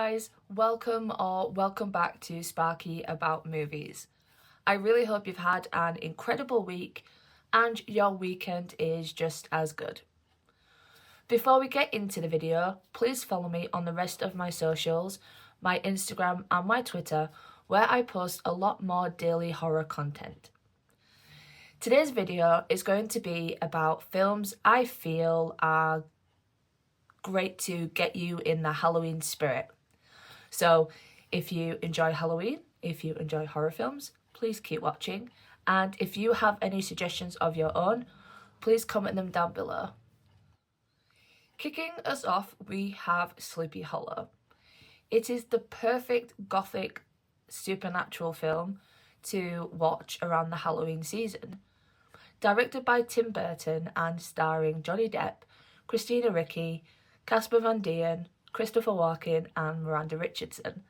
guys, welcome back to Sparky About Movies. I really hope you've had an incredible week and your weekend is just as good. Before we get into the video, please follow me on the rest of my socials, my Instagram and my Twitter, where I post a lot more daily horror content. Today's video is going to be about films I feel are great to get you in the Halloween spirit. So if you enjoy Halloween, if you enjoy horror films, please keep watching. And if you have any suggestions of your own, please comment them down below. Kicking us off, we have Sleepy Hollow. It is the perfect gothic supernatural film to watch around the Halloween season. Directed by Tim Burton and starring Johnny Depp, Christina Ricci, Casper Van Dien, Christopher Walken and Miranda Richardson.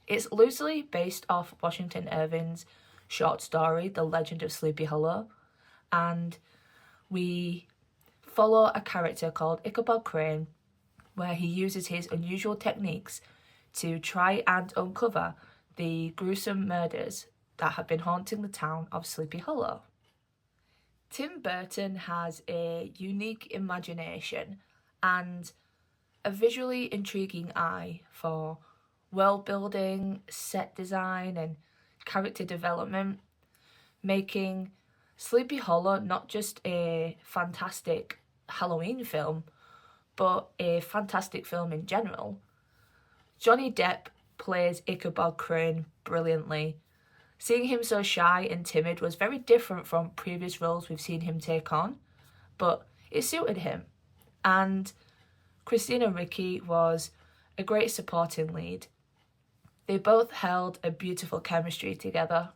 It's loosely based off Washington Irving's short story, The Legend of Sleepy Hollow, and we follow a character called Ichabod Crane, where he uses his unusual techniques to try and uncover the gruesome murders that have been haunting the town of Sleepy Hollow. Tim Burton has a unique imagination and a visually intriguing eye for world building, set design and character development, making Sleepy Hollow not just a fantastic Halloween film, but a fantastic film in general. Johnny Depp plays Ichabod Crane brilliantly. Seeing him so shy and timid was very different from previous roles we've seen him take on, but it suited him. And Christina Ricci was a great supporting lead. They both held a beautiful chemistry together.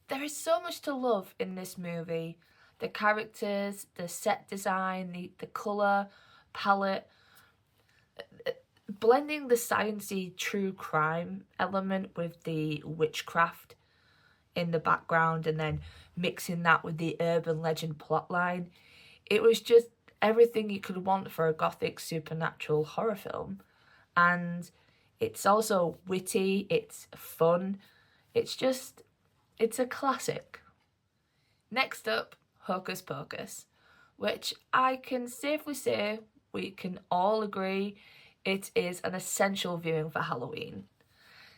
There is so much to love in this movie. The characters, the set design, the colour palette, blending the sciencey true crime element with the witchcraft in the background and then mixing that with the urban legend plotline. It was just everything you could want for a gothic supernatural horror film. And it's also witty, it's fun, it's a classic. Next up, Hocus Pocus, which I can safely say we can all agree it is an essential viewing for Halloween.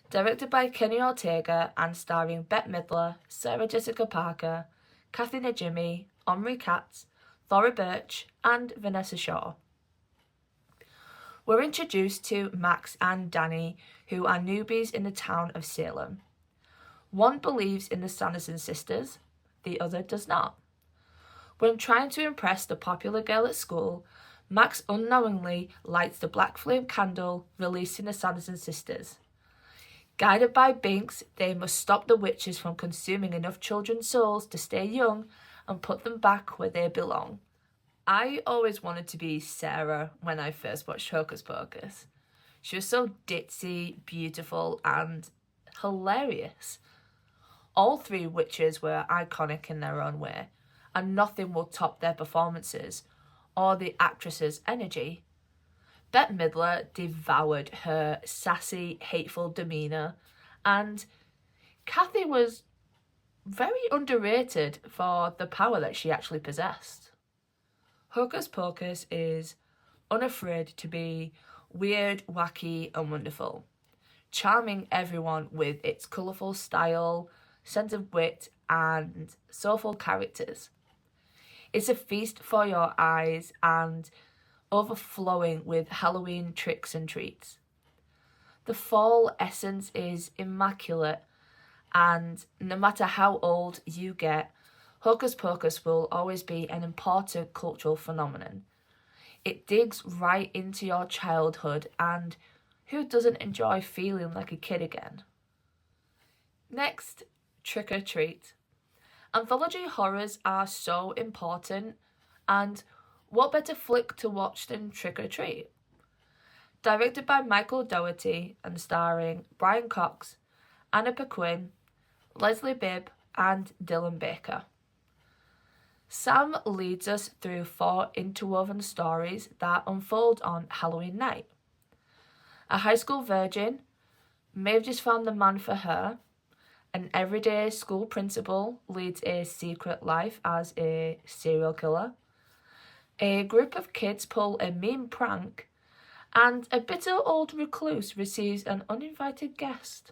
Directed by Kenny Ortega and starring Bette Midler, Sarah Jessica Parker, Kathy Najimy, Omri Katz, Thora Birch and Vanessa Shaw. We're introduced to Max and Danny, who are newbies in the town of Salem. One believes in the Sanderson sisters, the other does not. When trying to impress the popular girl at school, Max unknowingly lights the black flame candle, releasing the Sanderson sisters. Guided by Binks, they must stop the witches from consuming enough children's souls to stay young and put them back where they belong. I always wanted to be Sarah when I first watched Hocus Pocus. She was so ditzy, beautiful and hilarious. All three witches were iconic in their own way, and nothing will top their performances or the actress's energy. Bette Midler devoured her sassy, hateful demeanour, and Kathy was very underrated for the power that she actually possessed. Hocus Pocus is unafraid to be weird, wacky and wonderful, charming everyone with its colourful style, sense of wit and soulful characters. It's a feast for your eyes and overflowing with Halloween tricks and treats. The fall essence is immaculate, and no matter how old you get, Hocus Pocus will always be an important cultural phenomenon. It digs right into your childhood, and who doesn't enjoy feeling like a kid again? Next, Trick or Treat. Anthology horrors are so important, and what better flick to watch than Trick or Treat? Directed by Michael Dougherty and starring Brian Cox, Anna Paquin, Leslie Bibb and Dylan Baker. Sam leads us through 4 interwoven stories that unfold on Halloween night. A high school virgin may have just found the man for her. An everyday school principal leads a secret life as a serial killer. A group of kids pull a mean prank, and a bitter old recluse receives an uninvited guest.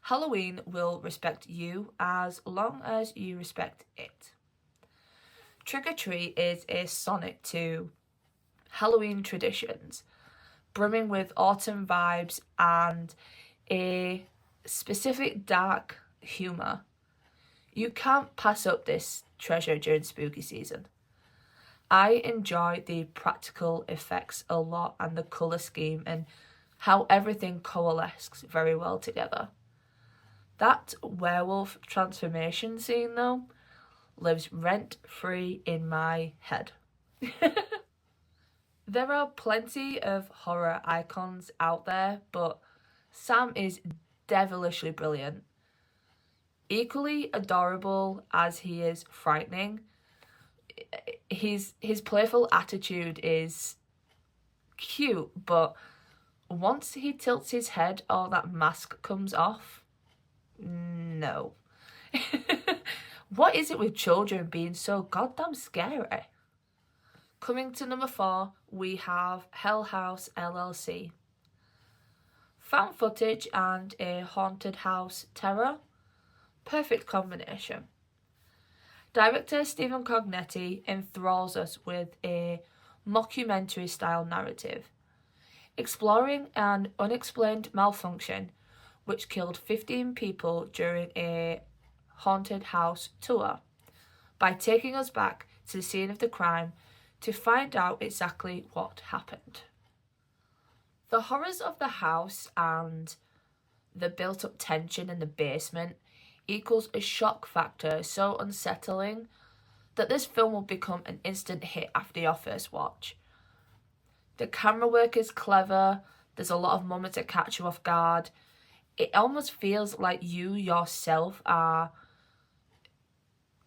Halloween will respect you as long as you respect it. Trick or Treat is a sonnet to Halloween traditions, brimming with autumn vibes and a specific dark humour. You can't pass up this treasure during spooky season. I enjoy the practical effects a lot and the colour scheme and how everything coalesces very well together. That werewolf transformation scene, though, lives rent-free in my head. There are plenty of horror icons out there, but Sam is devilishly brilliant. Equally adorable as he is frightening, his playful attitude is cute, but once he tilts his head or that mask comes off, no. What is it with children being so goddamn scary? Coming to number 4, we have House LLC. Found footage and a haunted house terror. Perfect combination. Director Stephen Cognetti enthralls us with a mockumentary-style narrative, exploring an unexplained malfunction which killed 15 people during a haunted house tour, by taking us back to the scene of the crime to find out exactly what happened. The horrors of the house and the built-up tension in the basement equals a shock factor so unsettling that this film will become an instant hit after your first watch. The camera work is clever, there's a lot of moments that catch you off guard. It almost feels like you yourself are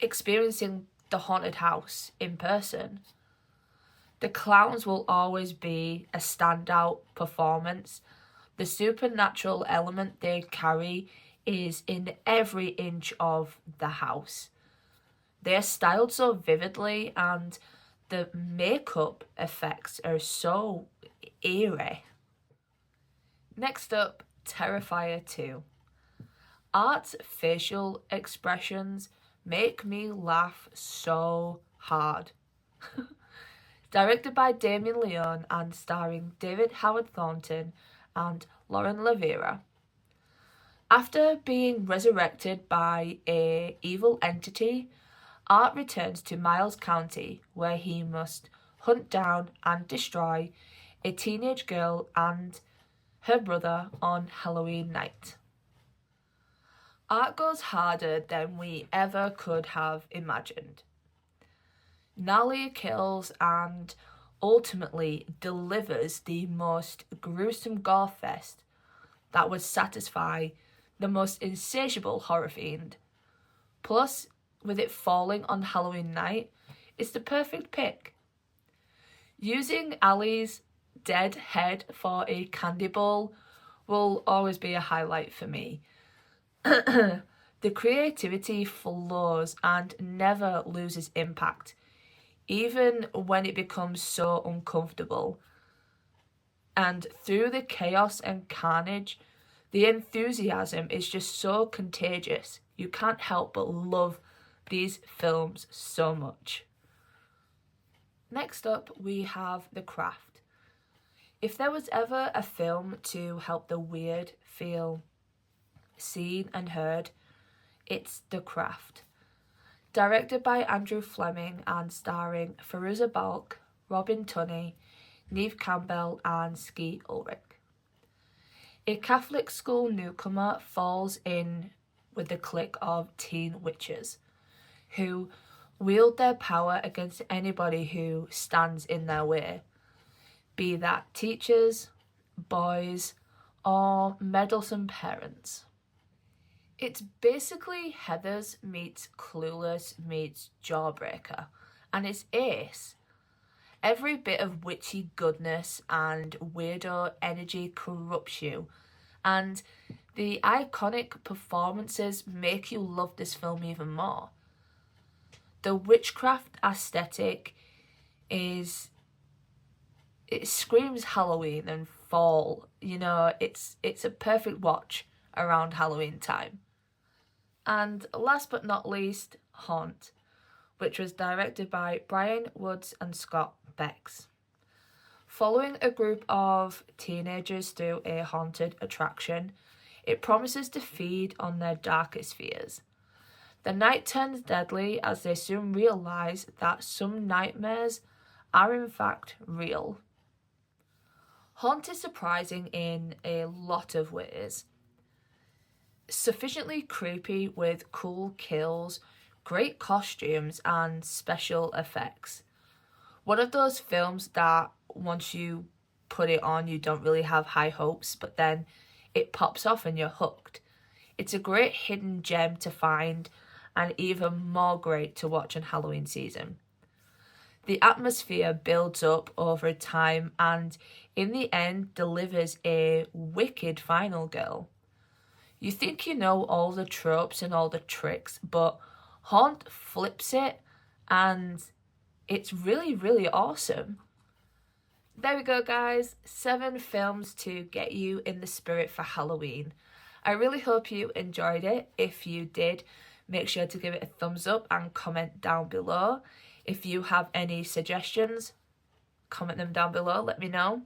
experiencing the haunted house in person. The clowns will always be a standout performance. The supernatural element they carry is in every inch of the house. They're styled so vividly and the makeup effects are so eerie. Next up, Terrifier 2. Art's facial expressions make me laugh so hard. Directed by Damien Leone and starring David Howard Thornton and Lauren Lavera. After being resurrected by an evil entity, Art returns to Miles County, where he must hunt down and destroy a teenage girl and her brother on Halloween night. Art goes harder than we ever could have imagined. Gnarly kills and ultimately delivers the most gruesome gore fest that would satisfy the most insatiable horror fiend. Plus, with it falling on Halloween night, it's the perfect pick. Using Allie's dead head for a candy bowl will always be a highlight for me. The creativity flows and never loses impact, even when it becomes so uncomfortable. And through the chaos and carnage, the enthusiasm is just so contagious. You can't help but love these films so much. Next up, we have The Craft. If there was ever a film to help the weird feel seen and heard, it's The Craft. Directed by Andrew Fleming and starring Fairuza Balk, Robin Tunney, Neve Campbell and Skeet Ulrich. A Catholic school newcomer falls in with a clique of teen witches who wield their power against anybody who stands in their way, be that teachers, boys, or meddlesome parents. It's basically Heathers meets Clueless meets Jawbreaker, and it's ace. Every bit of witchy goodness and weirdo energy corrupts you, and the iconic performances make you love this film even more. The witchcraft aesthetic it screams Halloween and fall. You know, it's a perfect watch around Halloween time. And last but not least, Haunt, which was directed by Brian Woods and Scott Becks. Following a group of teenagers through a haunted attraction, it promises to feed on their darkest fears. The night turns deadly as they soon realise that some nightmares are in fact real. Haunt is surprising in a lot of ways. Sufficiently creepy with cool kills, great costumes and special effects. One of those films that once you put it on you don't really have high hopes, but then it pops off and you're hooked. It's a great hidden gem to find and even more great to watch in Halloween season. The atmosphere builds up over time and in the end delivers a wicked final girl. You think you know all the tropes and all the tricks, but Haunt flips it and it's really, really awesome. There we go, guys. 7 films to get you in the spirit for Halloween. I really hope you enjoyed it. If you did, make sure to give it a thumbs up and comment down below. If you have any suggestions, comment them down below, let me know.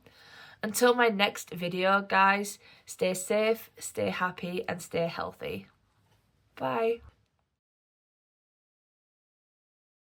Until my next video, guys, stay safe, stay happy, and stay healthy. Bye.